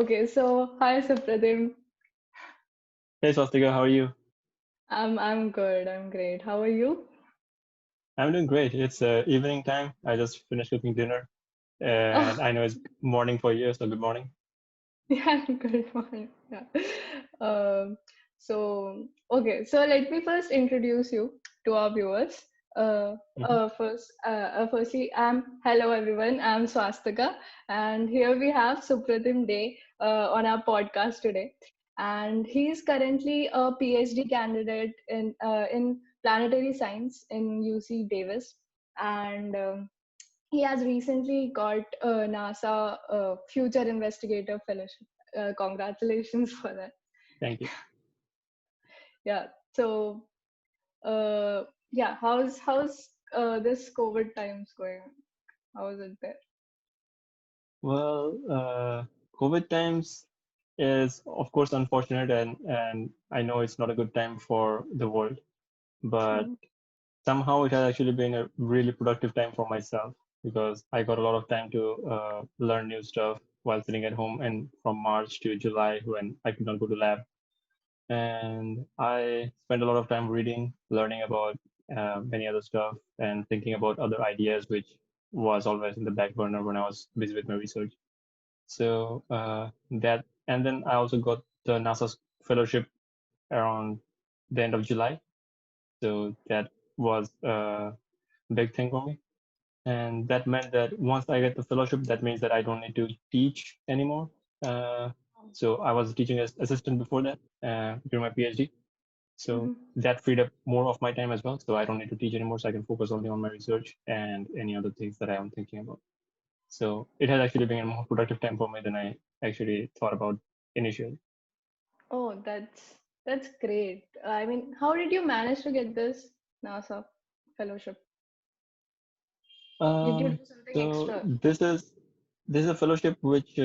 Okay, so hi Supratim. Hey Swastika, how are you? I'm good. I'm great. How are you? I'm doing great. It's evening time. I just finished cooking dinner, and Oh, I know it's morning for you, so good morning. yeah, good morning. Yeah. Um, so let me first introduce you to our viewers. Hmm. Firstly, hello everyone. I'm Swastika, and here we have Supratim Day on our podcast today, and he's currently a PhD candidate in planetary science in UC Davis, and he has recently got a NASA Future Investigator Fellowship. Congratulations for that. Thank you. Yeah. So, uh, yeah, how's this COVID times going? How is it there? Well, COVID times is of course unfortunate, and I know it's not a good time for the world, but Mhm. somehow it has actually been a really productive time for myself because I got a lot of time to learn new stuff while sitting at home, and from March to July when I could not go to lab. And I spent a lot of time reading, learning about many other stuff, and thinking about other ideas, which was always in the back burner when I was busy with my research. So and then I also got the NASA fellowship around the end of July. So that was a big thing for me. And that meant that once I get the fellowship, that means that I don't need to teach anymore. Uh, so I was teaching as assistant before that during my PhD. So Mhm. that freed up more of my time as well. So I don't need to teach anymore. So I can focus only on my research and any other things that I am thinking about. So it has actually been a more productive time for me than I actually thought about initially. Oh, that's great. I mean, how did you manage to get this NASA fellowship? Did you Um, do something so extra? this is a fellowship which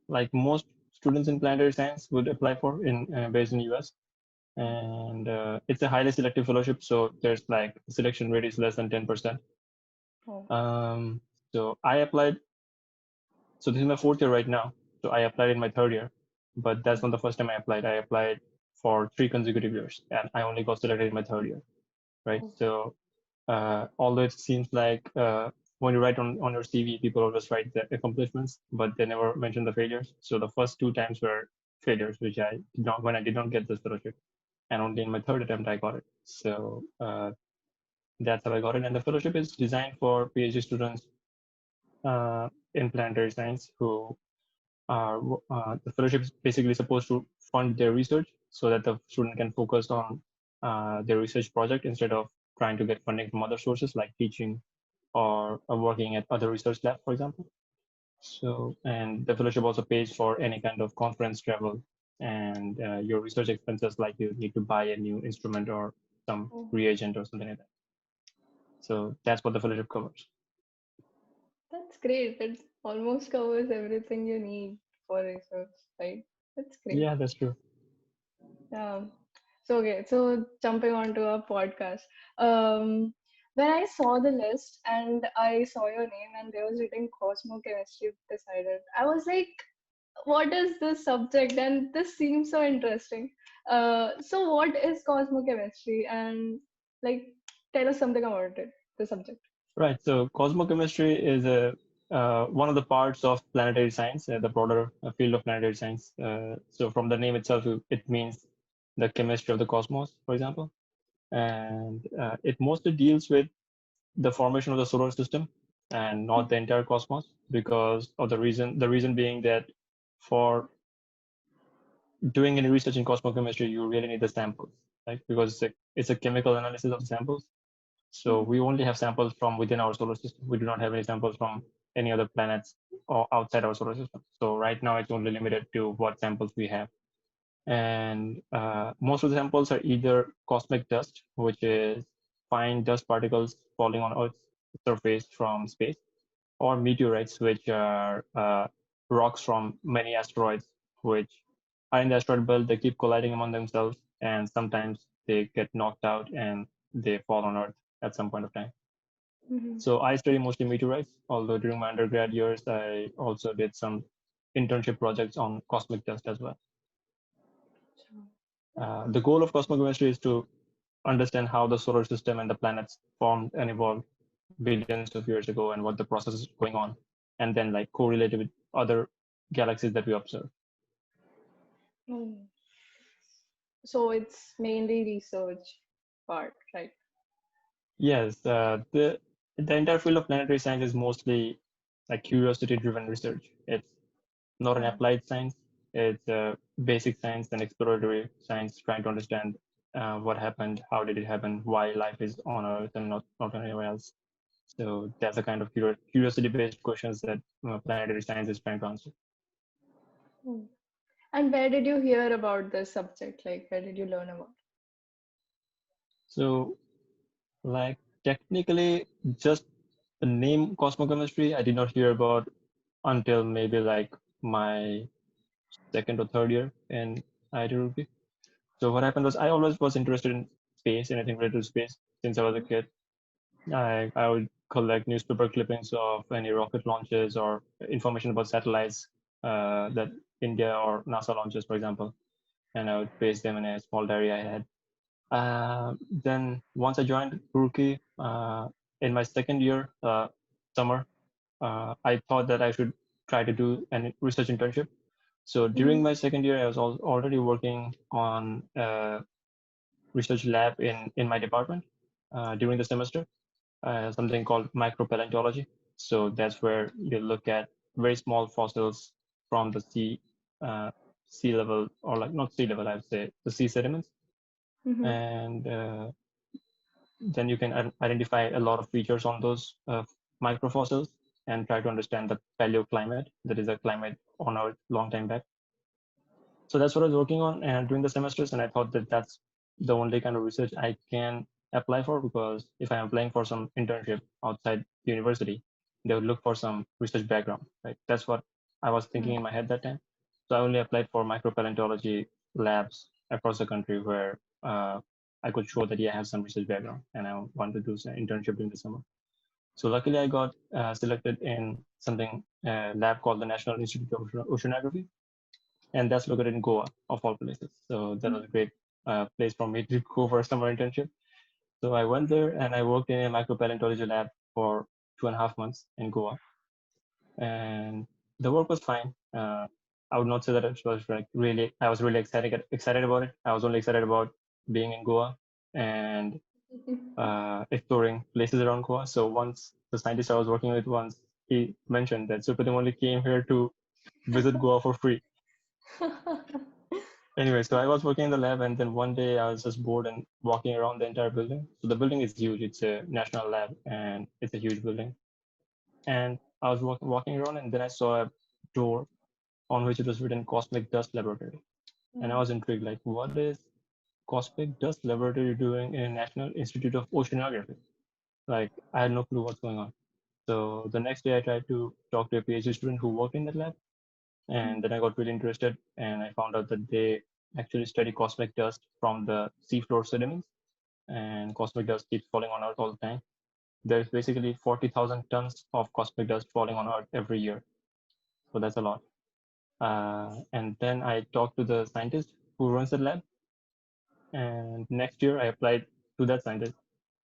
like most students in planetary science would apply for in based in US, and it's a highly selective fellowship. So there's like selection rate is less than 10%. Oh. Um, so I applied. So this is my fourth year right now. So I applied in my third year, but that's not the first time I applied. I applied for 3 consecutive years, and I only got selected in my third year, right? Oh. So although it seems like when you write on your CV, people always write the accomplishments, but they never mention the failures. So the first two times were failures, which I did not when I did not get this fellowship, and only in my third attempt I got it. So that's how I got it. And the fellowship is designed for PhD students in planetary science who are the fellowship is basically supposed to fund their research so that the student can focus on their research project instead of trying to get funding from other sources like teaching or working at other research lab, for example. So, and the fellowship also pays for any kind of conference travel and your research expenses, like you need to buy a new instrument or some Oh. reagent or something like that. So that's what the fellowship covers. That's great. It almost covers everything you need for research, right? That's great. Yeah, that's true. Yeah. So jumping onto our podcast. Um, when I saw the list and I saw your name and there was written Cosmochemistry beside it, I was like, what is this subject? And this seems so interesting. So what is Cosmochemistry? And like, tell us something about it, the subject. Right. So cosmochemistry is a one of the parts of planetary science, the broader field of planetary science. So from the name itself, it means the chemistry of the cosmos, for example, and it mostly deals with the formation of the solar system and not the entire cosmos because of the reason being that for doing any research in cosmochemistry, you really need the samples, right? Because it's a chemical analysis of the samples. So Mhm. we only have samples from within our solar system. We do not have any samples from any other planets or outside our solar system. So right now it's only limited to what samples we have. And most of the samples are either cosmic dust, which is fine dust particles falling on Earth's surface from space, or meteorites, which are rocks from many asteroids, which are in the asteroid belt. They keep colliding among themselves, and sometimes they get knocked out and they fall on Earth at some point of time. Mhm. So I study mostly meteorites, although during my undergrad years, I also did some internship projects on cosmic dust as well. Sure. The goal of cosmochemistry is to understand how the solar system and the planets formed and evolved billions of years ago and what the process is going on, and then like correlate it with other galaxies that we observe. Mm. So it's mainly research part, right? Yes, the entire field of planetary science is mostly like curiosity-driven research. It's not an Mm. applied science. It's basic science and exploratory science, trying to understand what happened, how did it happen, why life is on Earth and not anywhere else. So that's the kind of curiosity-based questions that planetary science is trying to answer. Mm. And where did you hear about this subject? Like, where did you learn about? So like technically, just the name cosmochemistry I did not hear about until maybe like my second or third year in IIT Roorkee. So what happened was I always was interested in space, anything related to space since I was a kid. I would collect newspaper clippings of any rocket launches or information about satellites that India or NASA launches, for example, and I would paste them in a small diary I had. Then once I joined Roorkee in my second year summer, I thought that I should try to do a research internship. So during Mm. my second year, I was already working on a research lab in my department during the semester, something called micropaleontology. So that's where you look at very small fossils from the uh, sea level, or like not sea level, I would say the sea sediments, Mm-hmm. and then you can identify a lot of features on those microfossils and try to understand the paleoclimate, that is a climate on Earth long time back. So that's what I was working on and during the semesters, and I thought that that's the only kind of research I can apply for, because if I'm applying for some internship outside the university, they would look for some research background, right? That's what I was thinking in my head that time. So I only applied for micropaleontology labs across the country where I could show that yeah, I have some research background and I want to do some internship during the summer. So luckily I got selected in something lab called the National Institute of Oceanography, and that's located in Goa, of all places. So that was a great place for me to go for a summer internship. So I went there and I worked in a micropaleontology lab for 2.5 months in Goa, and the work was fine. I would not say that it was like really. I was really excited about it. I was only excited about being in Goa and exploring places around Goa. So once the scientist I was working with once he mentioned that Supratim only came here to visit Goa for free. Anyway, so I was working in the lab, and then one day I was just bored and walking around the entire building. So the building is huge. It's a national lab, and it's a huge building. And I was walking around, and then I saw a door on which it was written Cosmic Dust Laboratory. And I was intrigued, like, what is Cosmic Dust Laboratory doing in a National Institute of Oceanography? Like, I had no clue what's going on. So the next day, I tried to talk to a PhD student who worked in that lab, and then I got really interested, and I found out that they actually study cosmic dust from the seafloor sediments, and cosmic dust keeps falling on Earth all the time. There's basically 40,000 tons of cosmic dust falling on Earth every year, so that's a lot. And then I talked to the scientist who runs the lab, and next year I applied to that scientist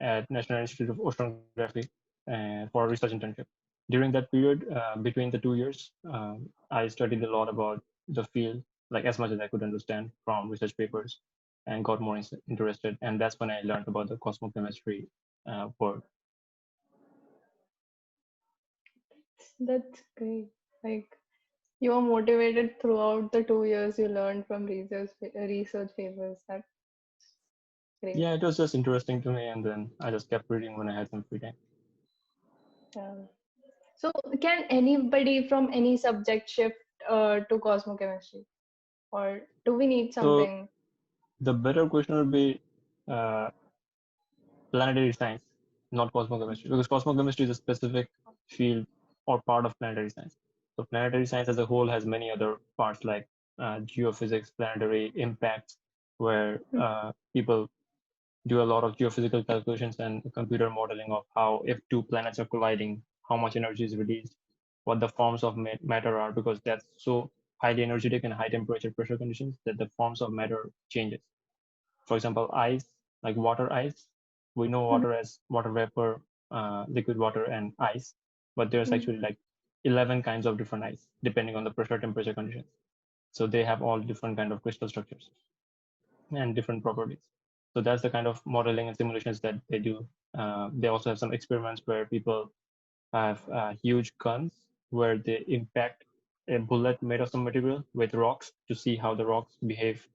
at National Institute of Oceanography for a research internship. During that period, between the 2 years, I studied a lot about the field, like as much as I could understand from research papers, and got more interested. And that's when I learned about the cosmochemistry word. That's great. Like, you were motivated throughout the 2 years you learned from research papers. That's great. Yeah, it was just interesting to me, and then I just kept reading when I had some free time. Yeah. So, can anybody from any subject shift to cosmochemistry, or do we need So something? the better question would be uh, planetary science, not cosmochemistry, because cosmochemistry is a specific field or part of planetary science. So planetary science as a whole has many other parts like geophysics, planetary impacts, where people do a lot of geophysical calculations and computer modeling of how if two planets are colliding, how much energy is released. what the forms of matter are, because that's so highly energetic and high temperature pressure conditions that the forms of matter changes. For example, ice, like water ice, we know Mhm. water as water vapor, liquid water, and ice, but there's Mhm. actually like 11 kinds of different ice depending on the pressure temperature conditions. So they have all different kind of crystal structures and different properties. So that's the kind of modeling and simulations that they do. They also have some experiments where people have huge guns where they impact a bullet made of some material with rocks to see how the rocks behave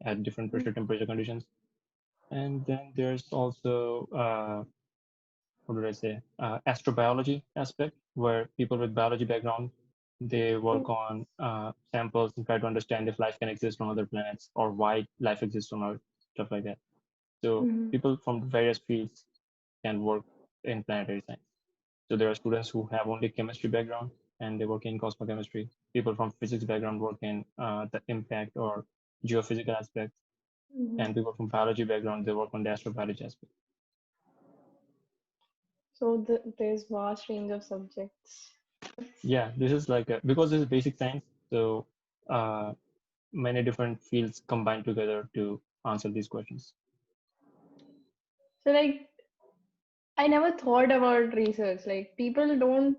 at different pressure temperature conditions. And then there's also what did I say? Astrobiology aspect, where people with biology background they work on samples and try to understand if life can exist on other planets or why life exists on Earth, stuff like that. So Mhm. people from various fields can work in planetary science. So there are students who have only chemistry background and they work in cosmochemistry. People from physics background work in the impact or geophysical aspects, Mhm. and people from biology background they work on the astrobiology aspect. So there's vast range of subjects. Yeah, this is like because this is basic science, so uh, many different fields combine together to answer these questions. So like I never thought about research. Like people don't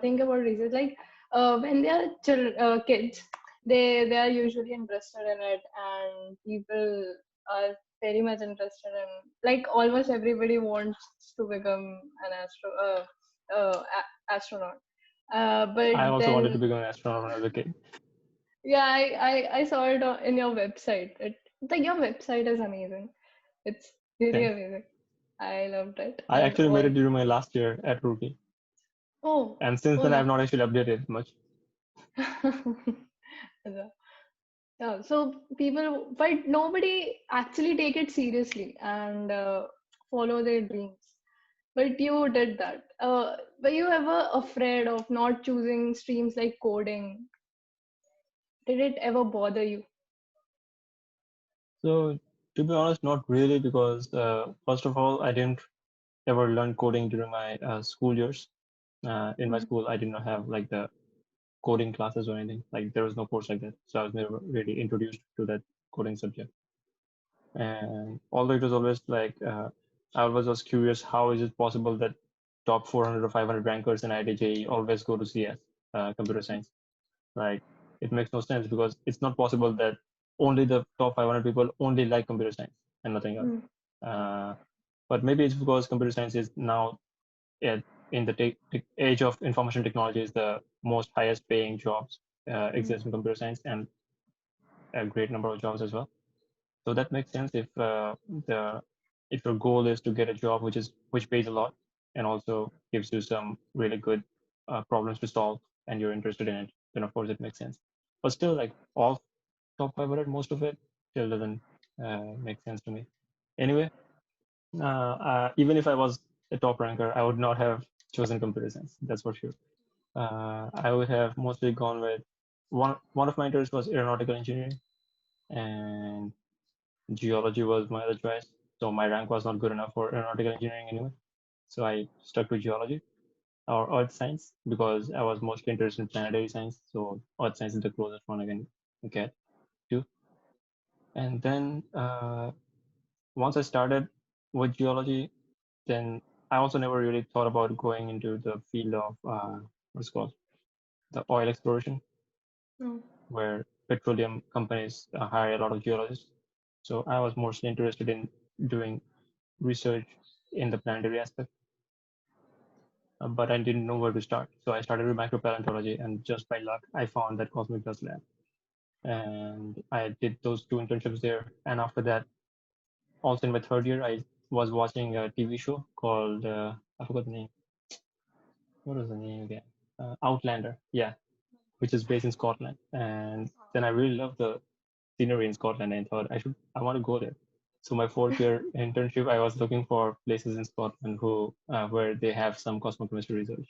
think about research. Like when they are kids, they are usually interested in it, and people are very much interested in. Like almost everybody wants to become an astronaut. But I also wanted to then become an astronaut when I was a kid. yeah, I saw it in your website. Like your website is amazing. It's really Thanks. amazing. I loved it. I And actually made it all. during my last year at Roorkee, Oh, and since oh, then I've no. not actually updated much. Yeah. Yeah, so people, but nobody actually take it seriously and follow their dreams. But you did that. Were you ever afraid of not choosing streams like coding? Did it ever bother you? So to be honest, not really, because first of all, I didn't ever learn coding during my school years. In my Mm, school, I did not have like the coding classes or anything. Like there was no course like that, so I was never really introduced to that coding subject. And although it was always like I was just curious, how is it possible that top 400 or 500 rankers in IIT always go to CS, computer science? Like it makes no sense because it's not possible that only the top 500 people only like computer science and nothing else. mm, Uh, but maybe it's because computer science is now at, in the age of information technology is the most highest paying jobs mm, exist in computer science, and a great number of jobs as well. So that makes sense the if your goal is to get a job which pays a lot and also gives you some really good problems to solve and you're interested in it, then of course it makes sense. But still, like all top 500, most of it still doesn't make sense to me. Anyway, even if I was a top ranker, I would not have chosen computer science. That's for sure. I would have mostly gone with one of my interests was aeronautical engineering, and geology was my other choice. So my rank was not good enough for aeronautical engineering anyway. So I stuck with geology or earth science because I was mostly interested in planetary science. So earth science is the closest one I can get to. And then once I started with geology, then I also never really thought about going into the field of what's it called the oil exploration, mm. where petroleum companies hire a lot of geologists. So I was mostly interested in doing research in the planetary aspect, but I didn't know where to start. So I started with micropaleontology, and just by luck, I found that Cosmic Dust Lab. And I did those two internships there. And after that, also in my third year, I was watching a TV show called, I forgot the name. What was the name again? Outlander. Yeah, which is based in Scotland. And then I really loved the scenery in Scotland and thought I want to go there. So my fourth year internship, I was looking for places in Scotland where they have some cosmochemistry research,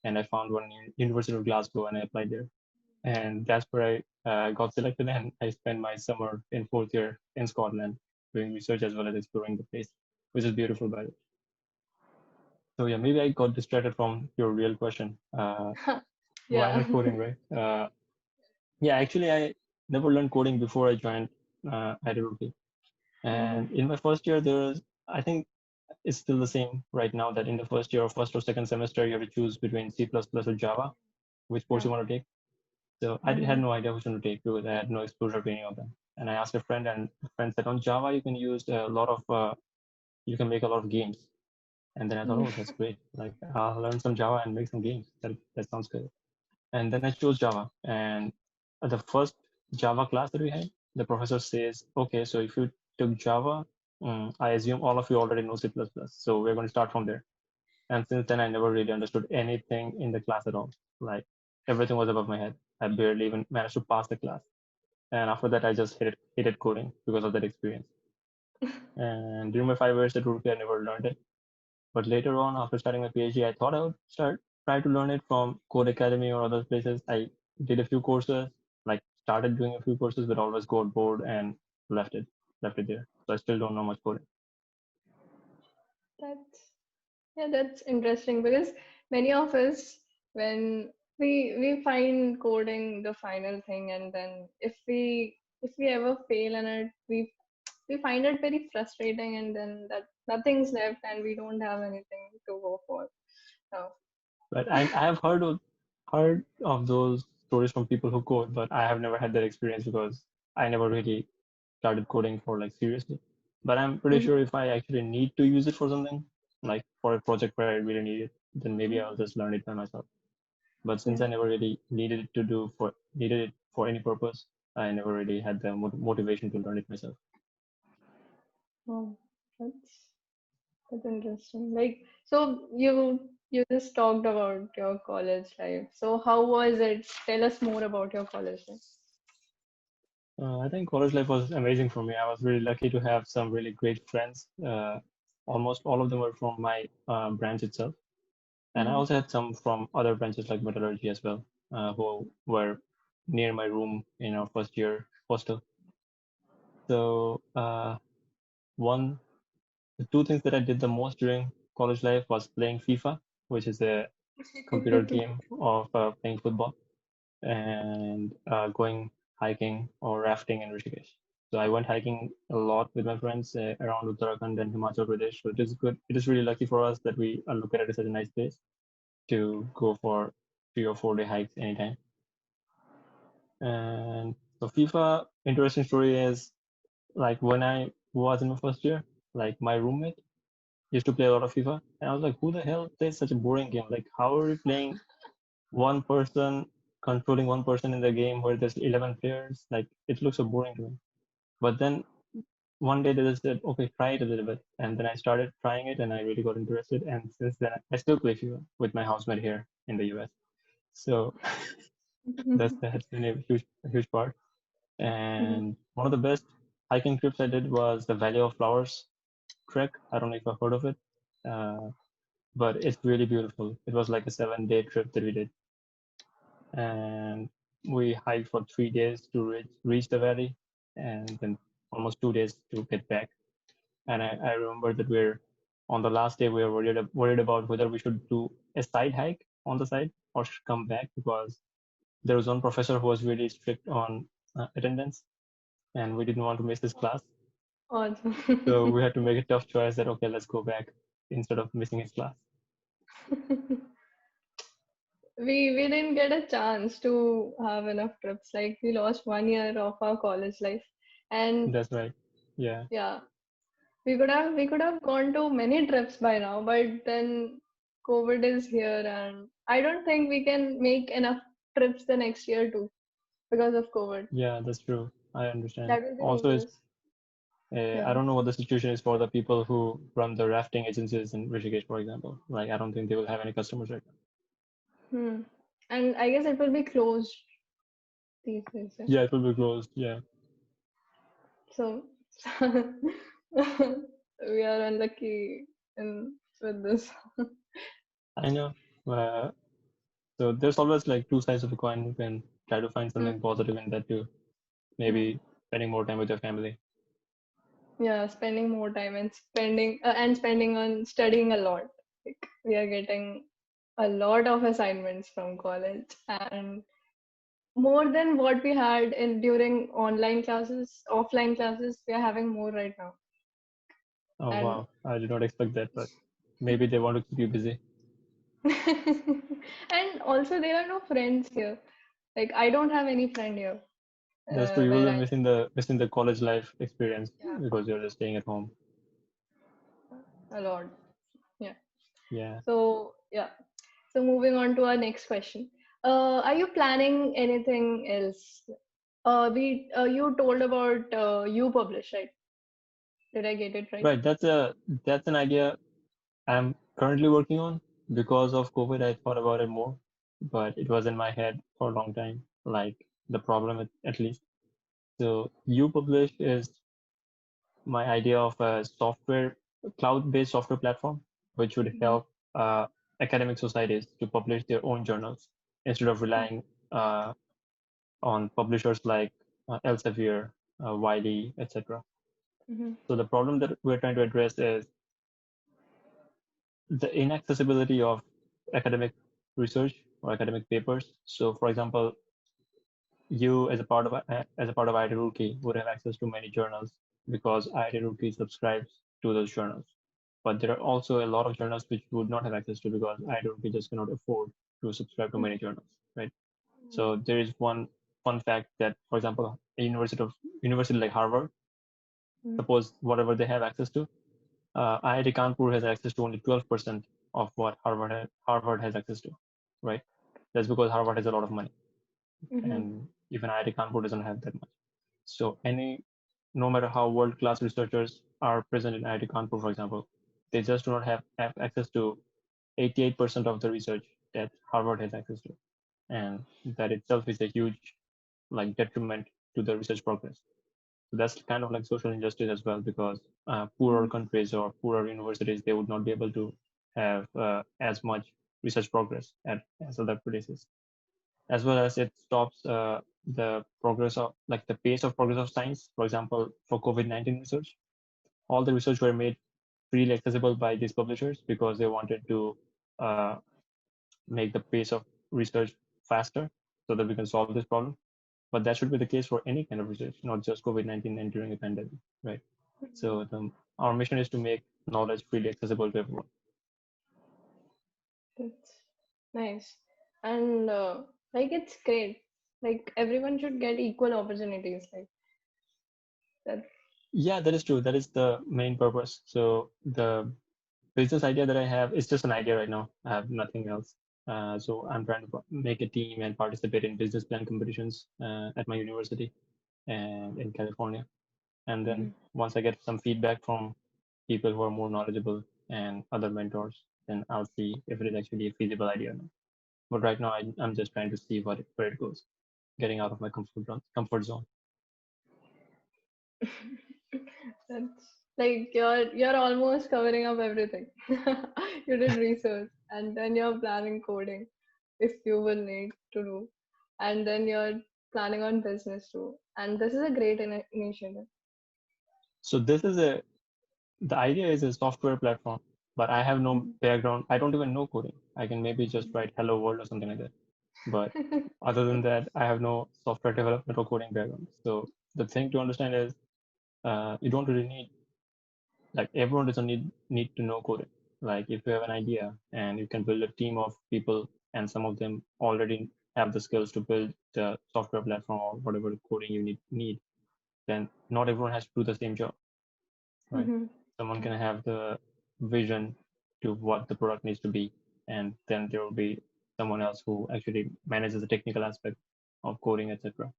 and I found one in University of Glasgow, and I applied there, and that's where I got selected, and I spent my summer in fourth year in Scotland doing research as well as exploring the place, which is beautiful by the way. So yeah, maybe I got distracted from your real question. Why Yeah. not coding, right? Yeah, actually, I never learned coding before I joined IIT Roorkee. Mm-hmm. And in my first year, there was, I think it's still the same right now that in the first year or first or second semester, you have to choose between C++ or Java, which course Yeah. you want to take. So I had Mm-hmm. no idea which one to take because I had no exposure to any of them. And I asked a friend, and the friend said on Java you can use a lot of, you can make a lot of games. And then I thought, oh, that's great. Like I'll learn some Java and make some games. That sounds good. And then I chose Java. And at the first Java class that we had, the professor says, okay, so if you took Java, I assume all of you already know C++. So we're going to start from there. And since then, I never really understood anything in the class at all. Like everything was above my head. I barely even managed to pass the class. And after that, I just hated coding because of that experience. And during my 5 years at Roorkee, I never learned it. But later on, after starting my PhD, I thought I would try to learn it from Code Academy or other places. I did a few courses, like started doing a few courses, but always got bored and left it, left it there. So I still don't know much coding. That's Yeah, that's interesting because many of us, when we find coding the final thing, and then if we ever fail in it, we find it very frustrating, and then that nothing's left, and we don't have anything to go for. So, But I have heard of those stories from people who code, but I have never had that experience because I never really started coding for like seriously. But I'm pretty mhm, sure if I actually need to use it for something, like for a project where I really need it, then maybe I'll just learn it by myself. But since yeah, I never really needed it for any purpose, I never really had the motivation to learn it myself. oh, that's that's interesting. Like, so you just talked about your college life. So how was it? Tell us more about your college life. I think college life was amazing for me. I was really lucky to have some really great friends. Almost all of them were from my branch itself, and I Mm-hmm. also had some from other branches like metallurgy as well, who were near my room in our first year hostel. So one, the two things that I did the most during college life was playing FIFA, which is a computer game of playing football, and going hiking or rafting in Rishikesh. So I went hiking a lot with my friends around Uttarakhand and Himachal Pradesh. So it is good. It is really lucky for us that we are located at such a nice place to go for 3 or 4 day hikes anytime. And so FIFA, interesting story is like when I was in my first year, like my roommate used to play a lot of FIFA, and I was like, who the hell plays such a boring game? Like, how are we playing one person controlling one person in the game where there's 11 players? Like, it looks so boring to me. But then one day they just said, okay, try it a little bit, and then I started trying it, and I really got interested. And since then, I still play FIFA with my housemate here in the US. So that's been a huge part. Mhm. And one of the best hiking trips I did was the Valley of Flowers trek. I don't know if you've heard of it, uh, but it's really beautiful. It was like a 7 day trip that we did, and we hiked for 3 days to reach the valley, and then almost 2 days to get back. And I remember that we're on the last day we were worried about whether we should do a side hike on the side or should come back because there was one professor who was really strict on attendance, and we didn't want to miss his class. So Awesome. we had to make a tough choice that okay, let's go back instead of missing his class. We didn't get a chance to have enough trips. Like we lost 1 year of our college life, and That's right. Yeah. yeah, we could have gone to many trips by now, but then COVID is here, and I don't think we can make enough trips the next year too because of COVID. Yeah, that's true. I understand. That will be Also, it's dangerous. I Yeah. don't know what the situation is for the people who run the rafting agencies in Rishikesh, for example. Like, I don't think they will have any customers right now. Hmm. And I guess it will be closed these days. Yeah. Yeah, it will be closed. Yeah, So we are unlucky in with this. I know. Uh, so there's always like two sides of a coin. You can try to find Hmm. something positive in that too. Hmm. Maybe spending more time with your family. Yeah, spending more time and spending on studying a lot. Like we are getting a lot of assignments from college, and more than what we had in during online classes, offline classes, we are having more right now. Oh And wow, I did not expect that, but maybe they want to keep you busy. and also there are no friends here. Like I don't have any friend here That's true. You will where be I missing the college life experience yeah because you're just staying at home. a lot. Yeah. Yeah. So yeah. So moving on to our next question. Are you planning anything else? We you told about UPublish, right? Did I get it right? Right. That's an idea I'm currently working on. Because of COVID, I thought about it more, but it was in my head for a long time, like the problem at least. So UPublish is my idea of a cloud-based software platform, which would Mm-hmm. help academic societies to publish their own journals instead of relying uh, on publishers like Elsevier, Wiley, etc. Mm-hmm. So the problem that we're trying to address is the inaccessibility of academic research or academic papers. So, for example, you as a part of IIT Roorkee would have access to many journals because IIT Roorkee subscribes to those journals. But there are also a lot of journals which would not have access to because IIT Roorkee just cannot afford to subscribe to many journals, right? So there is one fun fact that, for example, a university like Harvard, Mm-hmm. suppose whatever they have access to, IIT Kanpur has access to only 12% of what Harvard has access to, right? That's because Harvard has a lot of money, Mm-hmm. and even IIT Kanpur doesn't have that much. So no matter how world-class researchers are present in IIT Kanpur, for example, they just do not have access to 88% of the research that Harvard has access to, and that itself is a huge like detriment to the research progress. So that's kind of like social injustice as well, because poorer countries or poorer universities they would not be able to have as much research progress as other places, as well as it stops the progress of like the pace of progress of science. For example, for COVID-19 research, all the research were made freely accessible by these publishers because they wanted to uh, make the pace of research faster so that we can solve this problem. But that should be the case for any kind of research, not just COVID-19 and during a pandemic, right? So our mission is to make knowledge freely accessible to everyone. That's nice. And like it's great. Like everyone should get equal opportunities. Like that. Yeah, that is true. That is the main purpose. So the business idea that I have is just an idea right now. I have nothing else. So I'm trying to make a team and participate in business plan competitions at my university and in California. And then Mhm. once I get some feedback from people who are more knowledgeable and other mentors, then I'll see if it is actually a feasible idea or not. But right now, I'm just trying to see where it goes, getting out of my comfort zone. That's like you're almost covering up everything. You did research and then you're planning coding if you will need to do. And then you're planning on business too. And this is a great initiative. So the idea is a software platform, but I have no background. I don't even know coding. I can maybe just write hello world or something like that. But other than that, I have no software development or coding background. So the thing to understand is you don't really need like everyone doesn't need to know coding. Like if you have an idea and you can build a team of people and some of them already have the skills to build the software platform or whatever coding you need, then not everyone has to do the same job, right? Mhm. Someone can have the vision to what the product needs to be, and then there will be someone else who actually manages the technical aspect of coding, etc.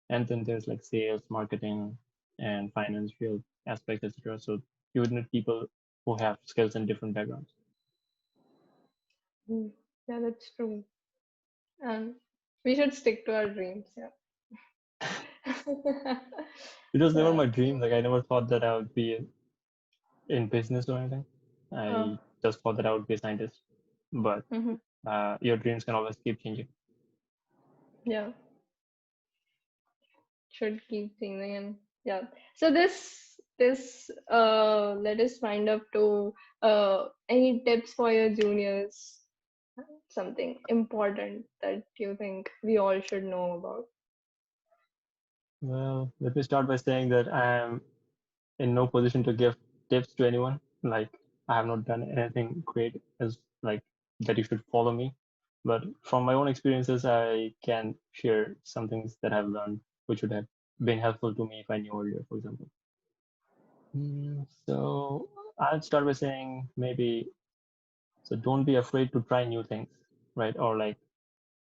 And then there's like sales, marketing, and financial aspects, etc. So you would need people who have skills in different backgrounds. Mm. Yeah, that's true. And we should stick to our dreams. Yeah. It was never Yeah. my dream. Like I never thought that I would be in business or anything. I just thought that I would be a scientist. But Mhm. your dreams can always keep changing. Yeah. Should keep changing and yeah. So this let us wind up to any tips for your juniors something important that you think we all should know about? Well, let me start by saying that I am in no position to give tips to anyone. Like, I have not done anything great as like that you should follow me. But from my own experiences, I can share some things that I've learned, which would have been helpful to me if I knew earlier, for example. So I'll start by saying maybe, so don't be afraid to try new things, right? Or like,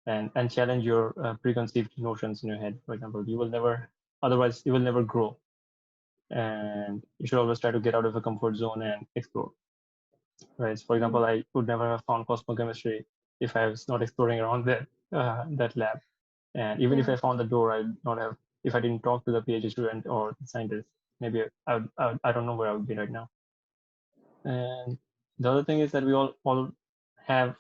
and challenge your preconceived notions in your head. For example, you will never, otherwise you will never grow. And you should always try to get out of the comfort zone and explore. Right. So for Mm, example, I would never have found cosmochemistry if I was not exploring around that lab. And even if yeah. I found the door, I'd not have, if I didn't talk to the PhD student or the scientist, maybe I don't know where I would be right now. And the other thing is that we all have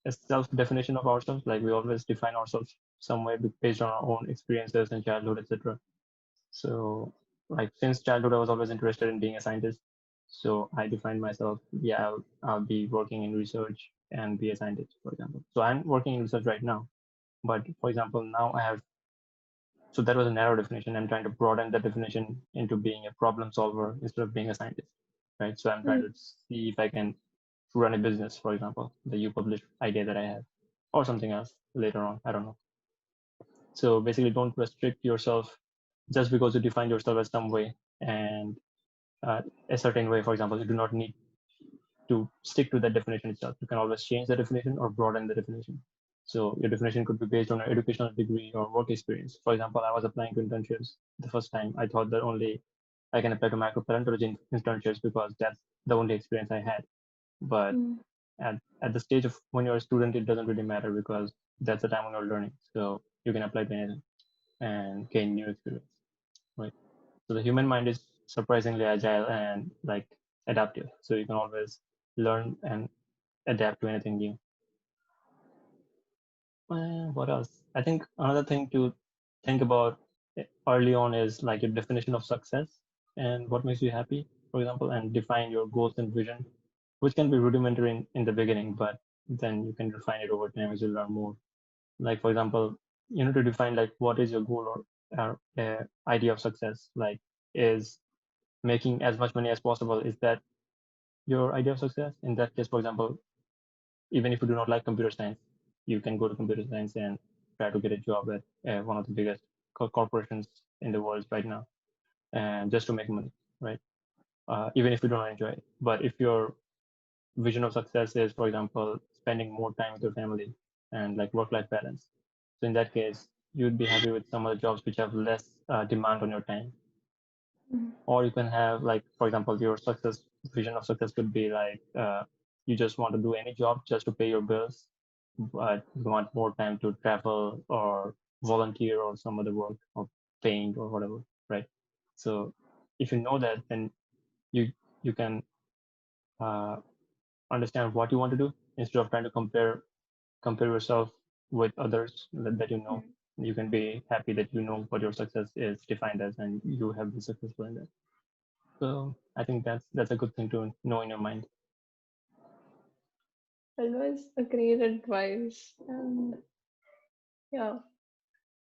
a self definition of ourselves. Like we always define ourselves some way based on our own experiences in childhood, etc. So, like since childhood, I was always interested in being a scientist. So I defined myself, yeah, I'll be working in research and be a scientist, for example. So I'm working in research right now. But for example, now I have, so that was a narrow definition. I'm trying to broaden that definition into being a problem solver instead of being a scientist, right? So I'm trying Mm, to see if I can run a business, for example, the UPublish idea that I have, or something else later on. I don't know. So basically, don't restrict yourself just because you define yourself as some way and a certain way. For example, you do not need to stick to that definition itself. You can always change the definition or broaden the definition. So your definition could be based on an educational degree or work experience. For example, I was applying to internships the first time. I thought that only I can apply to microparental internships because that's the only experience I had. But mm, at the stage of when you're a student, it doesn't really matter because that's the time when you're learning. So you can apply to anything and gain new experience, right? So the human mind is surprisingly agile and like adaptive. So you can always learn and adapt to anything new. What else? I think another thing to think about early on is like your definition of success and what makes you happy, for example, and define your goals and vision, which can be rudimentary in the beginning, but then you can refine it over time as you learn more. Like, for example, you need to define like what is your goal or idea of success, like is making as much money as possible. Is that your idea of success? In that case, for example, even if you do not like computer science, you can go to computer science and try to get a job at one of the biggest corporations in the world right now, and just to make money, right? Even if you don't enjoy it. But if your vision of success is, for example, spending more time with your family and like work-life balance, so in that case, you'd be happy with some other jobs which have less demand on your time. mm, Or you can have like, for example, your success vision of success could be like you just want to do any job just to pay your bills, but you want more time to travel or volunteer or some other work or paint or whatever, right? So if you know that, then you you can uh, understand what you want to do instead of trying to compare yourself with others that you know. mm. You can be happy that you know what your success is defined as and you have been successful in that. So I think that's a good thing to know in your mind. That was a great advice. And yeah,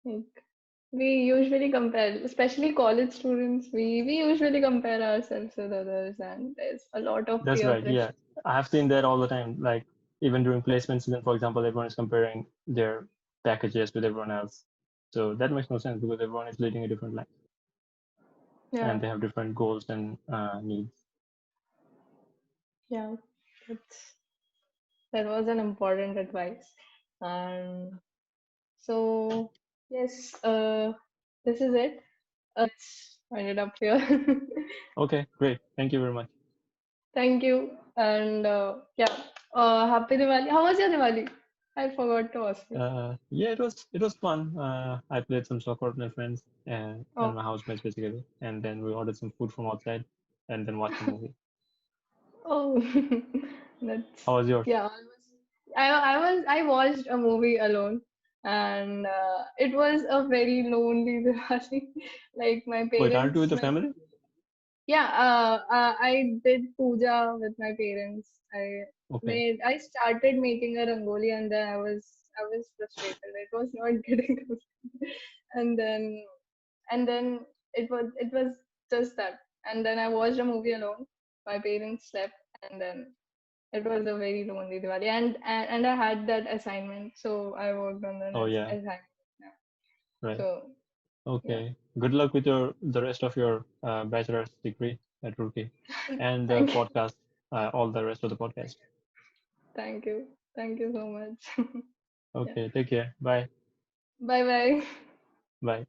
like we usually compare, especially college students, we usually compare ourselves with others, and there's a lot of That's peer right. pressure. Yeah, I have seen that all the time. Like even during placement season, for example, everyone is comparing their packages with everyone else. So that makes no sense because everyone is leading a different life Yeah, and they have different goals and needs. yeah, that's that was an important advice. And so yes, this is it. Let's wind it up here. Okay, great. Thank you very much. Thank you, and yeah, happy Diwali. How was your Diwali? I forgot to ask you. Yeah, it was fun. I played some soccer with my friends and Oh, my housemates basically, and then we ordered some food from outside and then watched a movie. oh, that's How was yours? yeah. I watched a movie alone, and it was a very lonely Diwali. Like Wait, aren't you with the my family? yeah. I did puja with my parents. I Okay. I started making a rangoli, and then I was frustrated. It was not getting complete. and then and then it was just that. And then I watched a movie alone. My parents slept, and then it was a very lonely Diwali. And I had that assignment, so I worked on the Oh yeah. assignment. Yeah. Right. So yeah. Okay. Good luck with the rest of your bachelor's degree at Roorkee and the Thank you. podcast, all the rest of the podcast. Thank you. Thank you so much. Yeah. Okay. Take care. Bye. Bye bye. Bye.